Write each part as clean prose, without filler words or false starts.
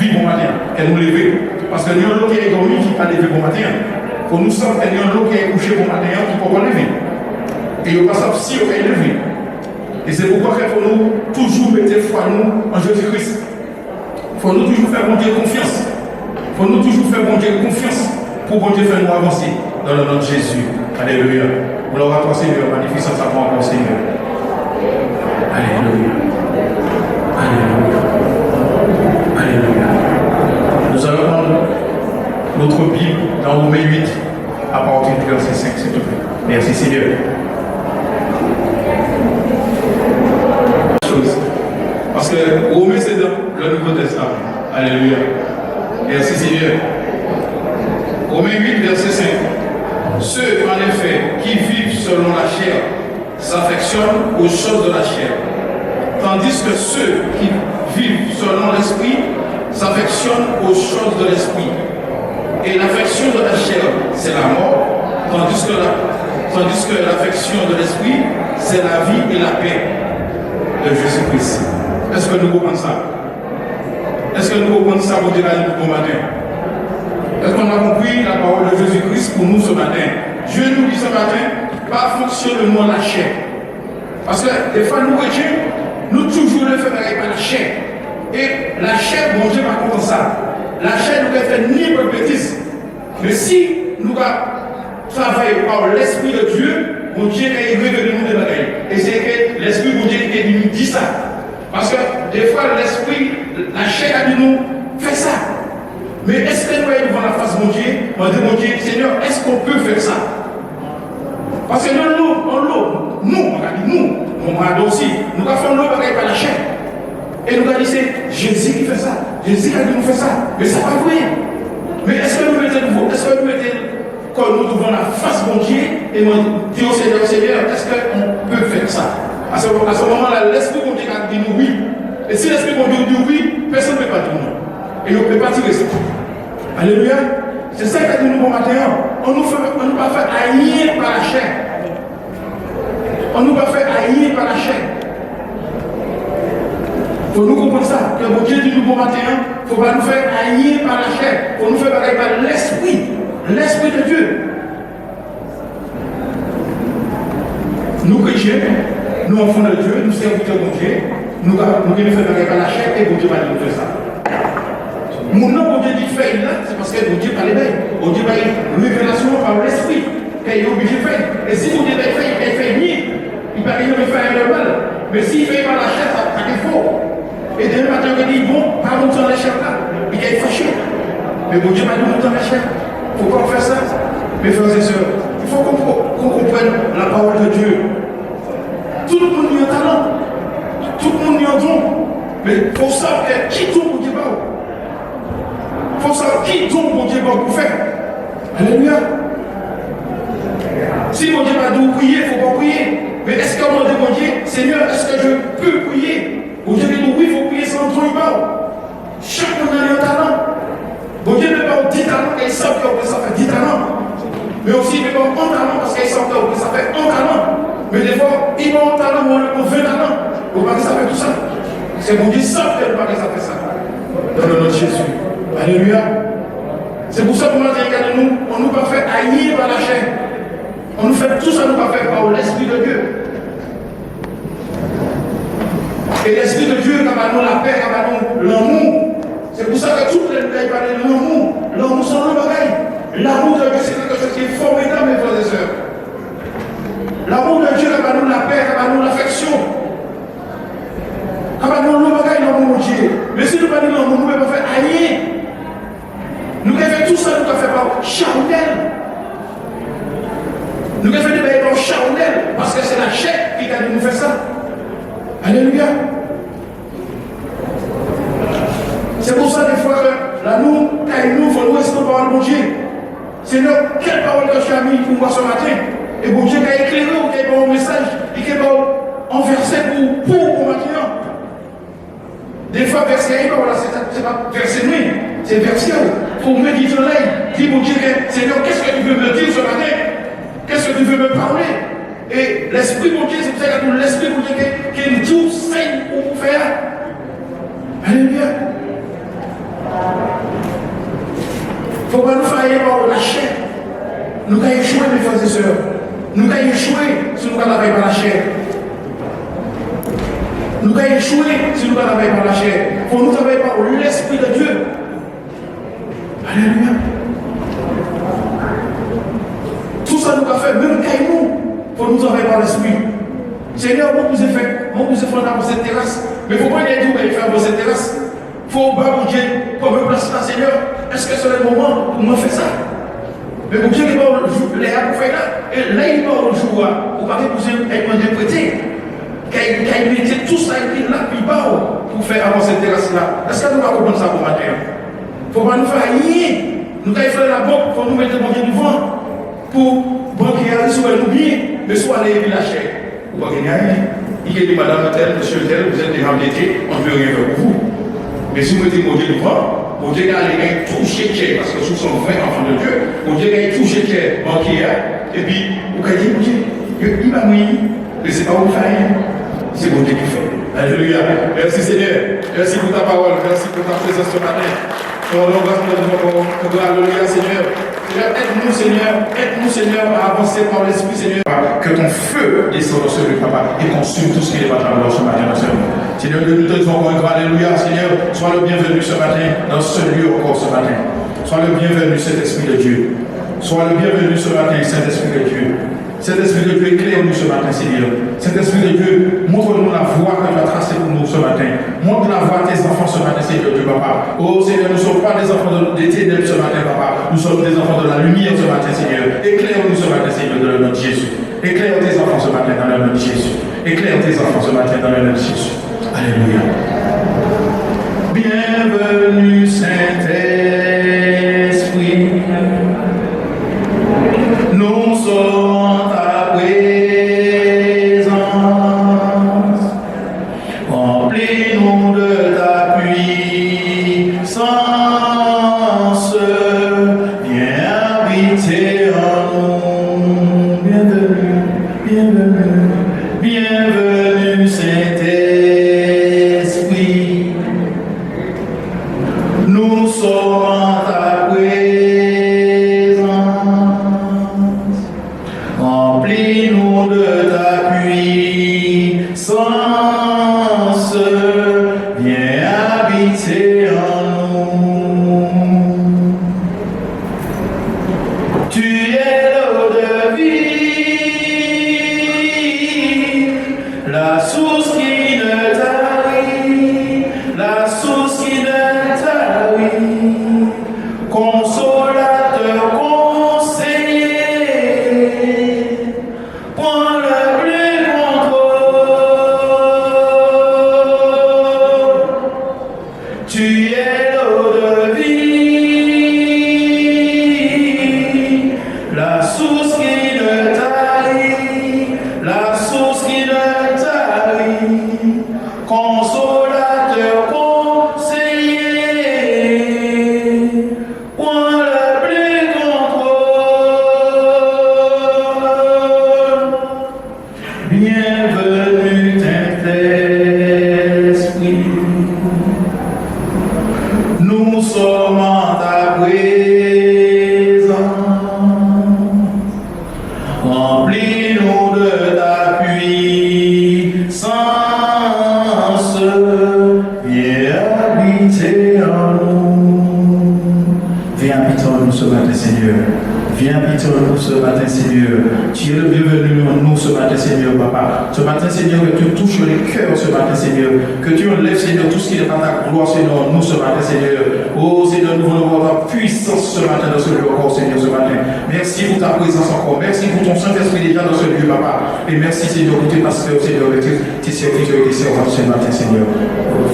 vivre bon matin, qu'elle nous lève. Parce que nous avons l'autre qui est dormi qui pas levé bon matin. Il faut nous savoir que nous avons l'autre qui est couché bon matin qui ne peut pas lever. Et il ne pas savoir si on est levé. Et c'est pourquoi il faut nous toujours mettre foi nous en Jésus-Christ. Il faut nous toujours faire bon Dieu confiance. Il faut nous toujours faire bon Dieu confiance pour bon Dieu faire nous avancer dans le nom de Jésus. Alléluia. Gloire à toi Seigneur, magnificence à toi encore Seigneur. Alléluia. Alléluia. Alléluia. Nous allons prendre notre Bible dans Romains 8 à partir du verset 5 s'il te plaît. Merci Seigneur. Parce que Romains c'est dans le Nouveau Testament. Alléluia. Merci Seigneur. Romains 8 verset 5. Ceux en effet qui vivent selon la chair s'affectionnent aux choses de la chair, tandis que ceux qui vivent selon l'esprit s'affectionnent aux choses de l'esprit. Et l'affection de la chair, c'est la mort, tandis que l'affection de l'esprit, c'est la vie et la paix de Jésus-Christ. Est-ce que nous comprenons ça? Est-ce que nous comprenons ça pour dire à nous bon matin? Est-ce qu'on a compris la parole de Jésus-Christ pour nous ce matin? Dieu nous dit ce matin, pas fonctionnement la chair. Parce que des fois, nous chrétiens, nous toujours le faisons avec la chair. Et la chair, bon Dieu, pas contre ça. La chair nous fait ni pour bêtise. Mais si nous travaillons par l'Esprit de Dieu, mon Dieu est révélé nous de la veille. Et c'est que l'Esprit de Dieu qui nous dit ça. Parce que des fois, l'Esprit, la chair a dit nous, fais ça. Mais est-ce que nous allons devant la face de mon Dieu, on dit mon Dieu, Seigneur, est-ce qu'on peut faire ça? Parce que nous, on a aussi, nous avons l'eau par la chair. Et nous avons dit, c'est Jésus qui fait ça. Jésus a dit nous faire ça. Mais ça va vrai. Mais est-ce que nous mettons quand nous devant la face de mon Dieu et nous disons au Seigneur, est-ce qu'on peut faire ça? À ce moment-là, l'Esprit de Dieu a dit nous oui. Et si l'Esprit de Dieu dit oui, personne ne peut pas dire non. Et on ne peut pas tirer ça. Alléluia. C'est ça qu'a dit nous bon matin. On ne peut pas faire haïr par la chair. On ne peut pas faire haïr par la chair. Il faut nous comprendre ça. Que mon Dieu dit nous bon matin, il ne faut pas nous faire haïr par la chair. Il faut nous faire par l'Esprit. L'Esprit de Dieu. Nous chrétiens, nous enfants de Dieu, nous serviteurs de Dieu, nous devons faire par la chair et mon Dieu va nous faire ça. Mon nom, mon Dieu dit faire là, c'est parce que mon Dieu parle bien. Mon Dieu va une révélation par l'Esprit qu'il est obligé de faire. Et si mon Dieu va faire, il fait ni, il va faire un mal. Mais s'il fait par la chair, ça fait faux. Et demain matin, il dit bon, pas monter dans la chair là. Il est fâché. Mais mon Dieu va nous monter dans la chair. Il ne faut pas faire ça. Mes frères et sœurs, il faut qu'on comprenne la parole de Dieu. Tout le monde y a un talent. Tout le monde y a un don. Mais il faut savoir qui tombe au Dieu. Il faut savoir qui tombe mon Dieu pour faire. Alléluia. Si mon Dieu m'a dit prier, il ne faut pas prier. Mais est-ce qu'on m'a dit, mon Dieu, Seigneur, est-ce que je peux prier? Mon Dieu dit oui, il faut prier sans ton imam. Chacun a un talent. Mon Dieu ne peut pas 10 talents et il sent que ça fait 10 talents. Mais aussi, il ne peut pas 1 talent parce qu'il sent que ça fait 1 talent. Mais des fois, il va 1 talent ou 20 talents. Vous voyez que ça fait tout ça. C'est mon Dieu sent que ça fait ça. Dans le nom de Jésus. Alléluia. C'est pour ça qu'on a dit, regardez-nous, on nous pas fait haïr par la chair. On nous fait tout ça, nous pas fait par l'Esprit de Dieu. Et l'Esprit de Dieu, quand nous la paix, quand nous l'amour. C'est pour ça que toutes les batailles parlent de l'amour. L'amour, c'est le bagaille. L'amour de Dieu, c'est quelque chose qui est formidable, mes frères et sœurs. L'amour de Dieu, quand nous la paix, quand nous l'affection. Quand nous le bagaille, l'amour de Dieu. Mais si nous ne parlons pas de l'amour, nous ne pouvons pas faire haïr. Nous avons fait tout ça, nous avons fait par charnel. Nous avons fait des bails par charnel, parce que c'est la chair qui a nous faire ça. Alléluia. C'est pour ça des fois que là nous, quand nous, il faut nous rester par le bon Dieu. Seigneur, quelle parole que tu as mis pour moi ce matin? Et bon Dieu qui a éclairé, qui a un message, et qui a un verset pour maintenant. Des fois, verset, c'est pas verset nuit, c'est verset pour méditer l'œil. Dis mon Dieu, Seigneur, qu'est-ce que tu veux me dire ce matin? Qu'est-ce que tu veux me parler? Et l'Esprit mon Dieu, c'est pour ça que l'Esprit mon Dieu qui nous saigne pour faire. Alléluia. faut pas nous faire par la chair. Nous allons échouer, mes frères et sœurs. Nous allons échouer si nous ne travaillons pas la chair. Nous allons échouer si nous ne travaillons pas la chair. Il faut nous travailler par l'Esprit de Dieu. Alléluia. Tout ça nous a fait, même quand nous, il faut nous travailler par l'Esprit. Seigneur, mon vous fait dans cette terrasse. Mais il ne faut pas y aller tout faire dans cette terrasse. Il faut pas vous dire, pour me placer là, Seigneur, est-ce que c'est le moment pour me faire ça? Mais pour Dieu, il va l'air pour faire là. Et là, il va au jour, pour pas que vous ayez interprété. Qu'il mette tout ça, il là, puis pour faire avancer cette terrasse-là. Est-ce que nous allons comprendre ça pour matin? Il ne faut pas nous faire rien. Nous allons faire la banque, il faut nous mettre le banquier devant. Pour banquier aller sur nous bien, mais soit aller et la chair. Vous ne pouvez pas gagner rien. Il dit, madame tel, monsieur tel, vous êtes déjà embêté, on ne peut rien faire pour vous. Mais si vous mettez mon Dieu devant, mon Dieu a tout chez parce que ce sont vrais enfants de Dieu, mon Dieu a tout chez banquier, et puis vous avez dit, mon Dieu, il m'a mis, mais ce n'est pas vous faire, c'est mon Dieu qui fait. Alléluia. Merci Seigneur. Merci pour ta parole, merci pour ta présence ce matin. Alléluia Seigneur. Aide-nous Seigneur à avancer par l'Esprit Seigneur. Que ton feu descende dans ce lieu, Papa, et consume tout ce qui est pas dans ce matin, dans ce lieu. Seigneur, nous te disons encore un grand Alléluia, Seigneur. Sois le bienvenu ce matin, dans ce lieu encore ce matin. Sois le bienvenu, Saint-Esprit de Dieu. Sois le bienvenu ce matin, Saint-Esprit de Dieu. Saint-Esprit de Dieu, éclaire-nous ce matin, Seigneur. Saint-Esprit de Dieu, montre-nous la voie que tu as tracée pour nous ce matin. Montre la voie à tes enfants ce matin, Seigneur Dieu, Papa. Oh Seigneur, nous ne sommes pas des enfants des ténèbres ce matin, Papa. Nous sommes des enfants de la lumière ce matin, Seigneur. Éclaire-nous ce matin, Seigneur, dans le nom de Jésus. Éclaire tes enfants ce matin dans le nom de Jésus. Éclaire tes enfants ce matin dans le nom de Jésus. Alléluia. Bienvenue, Saint-Esprit. Nous sommes ta présence. Remplis-nous de ta puissance. Viens habiter en nous. Bienvenue, bienvenue, bienvenue, Saint-Esprit. Nous sommes en ta présence. Remplis-nous de ta puissance. Viens habiter en nous. Tu es l'eau de vie, la source qui ne tarit, la source qui ne tarit, consolateur, conseiller, prends le plus contrôle. Tu es l'eau de vie, la source qui ne tarit, la source qui ne tarit, consolateur, conseiller, prends le plus contrôle. Bienvenue, Saint-Esprit. Nous sommes en ta présence. Remplis-nous de ta puissance. Viens habiter en nous. Viens habiter en nous ce matin, Seigneur. Viens habiter en nous ce matin, Seigneur. Tu es le bienvenu en nous ce matin, Seigneur, Papa. Ce matin, Seigneur, que tu touches les cœurs ce matin, Seigneur. Que tu enlèves, Seigneur, tout ce qui n'est pas ta gloire, Seigneur, en nous ce matin, Seigneur. Oh, Seigneur, nous voulons voir ta puissance ce matin dans ce lieu encore, Seigneur, ce matin. Merci pour ta présence encore. Merci pour ton Saint-Esprit déjà dans ce lieu, Papa. Et merci, Seigneur, pour tes pasteurs, Seigneur, et tes serviteurs et tes servantes ce matin, Seigneur.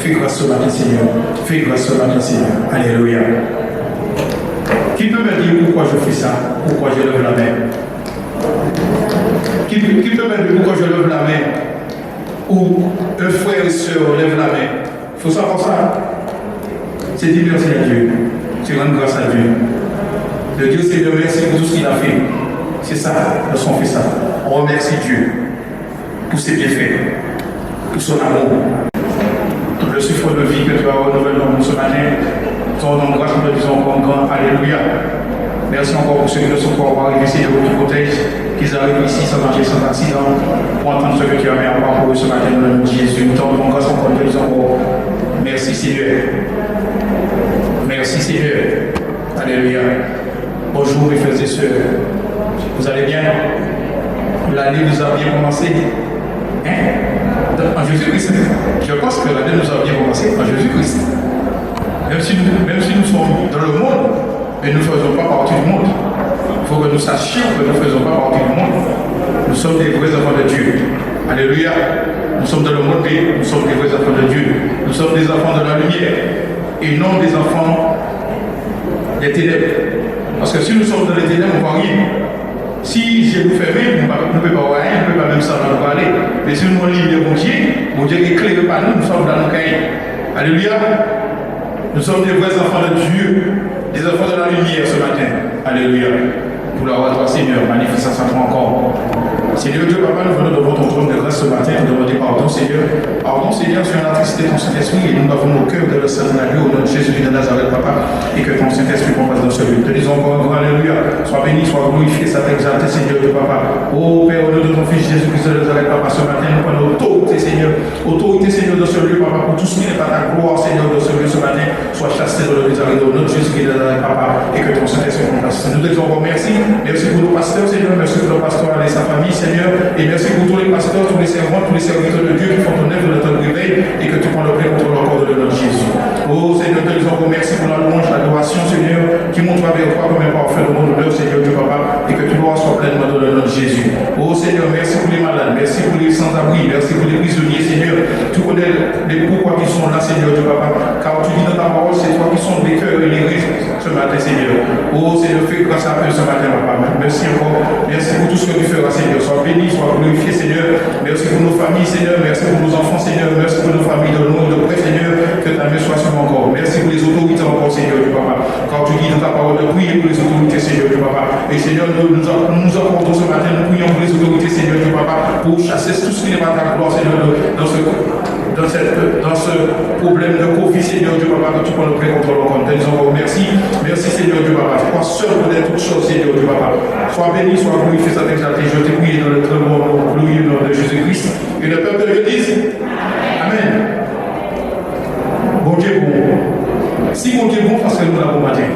Fais grâce ce matin, Seigneur. Fais grâce ce matin, Seigneur. Alléluia. Qui peut me dire pourquoi je fais ça? Pourquoi je lève la main? Qui peut me dire pourquoi je lève la main? Ou un frère et soeur lève la main? Il faut savoir ça. C'est dire merci à Dieu. C'est rendre grâce à Dieu. Le Dieu, c'est de merci pour tout ce qu'il a fait. C'est ça, lorsqu'on fait ça. On remercie Dieu pour ses bienfaits, pour son amour. Le souffle de vie que tu as renouvelé dans nous ce matin. Ton nom grâce, nous te disons encore grand Alléluia. Merci encore pour ceux qui ne sont pas encore arrivés, Seigneur, qui protègent, qu'ils arrivent ici sans danger, sans accident, pour entendre ce que tu as mis à part pour eux ce matin dans le nom de Jésus. Nous t'en grâce encore, nous encore. Merci Seigneur. Merci Seigneur. Alléluia. Bonjour mes frères et sœurs. Vous allez bien? L'année nous a bien commencé. En Jésus-Christ. Je pense que l'année nous a bien commencé en Jésus-Christ. Même si nous sommes dans le monde, mais nous ne faisons pas partie du monde. Il faut que nous sachions que nous ne faisons pas partie du monde. Nous sommes des vrais enfants de Dieu. Alléluia. Nous sommes dans le monde, mais nous sommes des vrais enfants de Dieu. Nous sommes des enfants de la lumière et non des enfants des ténèbres. Parce que si nous sommes dans les ténèbres, on va rien. Si j'ai vous fermé, nous ne pouvons pas voir rien, nous ne pouvons pas même ça nous parler. Mais si nous lisons mon Dieu éclaire par nous, nous sommes dans nos cahiers. Alléluia. Nous sommes des vrais enfants de Dieu, des enfants de la lumière ce matin. Alléluia. Pour la toi, Seigneur, manifeste ça encore. Seigneur Dieu, Papa, nous venons devant ton trône de grâce ce matin, nous demander pardon, Seigneur. Pardon, Seigneur, sur la tristesse de ton Saint-Esprit, et nous avons nos cœurs de le Saint au nom de Jésus de Nazareth, Papa, et que ton Saint-Esprit compasse dans ce lieu. Te disons encore un grand Alléluia. Sois béni, sois glorifié, sois exalté, Seigneur Dieu, Papa. Oh Père, au nom de ton Fils Jésus-Christ de Nazareth, Papa, ce matin, nous prenons autorité, Seigneur. Autorité, Seigneur, de ce lieu, Papa, pour tout ce qui n'est pas ta gloire, Seigneur, de ce lieu ce matin, soit chassé de le Nazareth, au nom de Jésus-Christ de Nazareth, Papa, et que ton Saint-Esprit compasse. Nous te disons encore merci. Merci pour nos pasteurs, Seigneur. Merci pour le pasteur et sa famille, Seigneur. Et merci pour tous les pasteurs, tous les servants, tous les serviteurs de Dieu qui font ton œuvre de ton réveil et que tu prends le plein contrôle encore de notre Jésus. Oh Seigneur, te disons encore merci pour la louange, l'adoration, Seigneur, qui montre avec toi comme un parfait de mon honneur, Seigneur Dieu Papa, et que tu gloire soit pleinement dans le nom de Jésus. Oh Seigneur, merci pour les malades, merci pour les sans-abri, merci pour les prisonniers, Seigneur. Tu connais les pourquoi qui sont là, Seigneur Dieu Papa, car tu dis dans ta parole, c'est toi qui sont les cœurs et les risques ce matin, Seigneur. Oh Seigneur, fais grâce à eux ce matin, Papa. Merci encore. Merci pour tout ce que tu feras, Seigneur. Sois béni, sois glorifié, Seigneur. Merci pour nos familles, Seigneur. Merci pour nos enfants, Seigneur. Merci pour nos familles de loin et de près, Seigneur. Que ta main soit sur nous encore. Merci pour les autorités encore, Seigneur du Papa. Quand tu dis dans ta parole de prier pour les autorités, Seigneur du Papa. Et Seigneur, nous apportons ce matin, nous prions pour les autorités, Seigneur du Papa, pour chasser tout ce qui n'est pas ta gloire, Seigneur, dans ce problème de Covid, Seigneur Dieu Papa, que tu prends le plein contrôle encore. Nous disons encore merci. Merci, Seigneur Dieu Papa. Tu crois seul connaître toutes choses, Seigneur Dieu Papa. Sois béni, sois glorifié, sois exalté. Je t'ai prié dans le très bon nom, glorieux nom de Jésus-Christ. Et le peuple de l'Église. Amen. Bon Dieu bon. Si mon Dieu bon, parce que nous l'avons matin.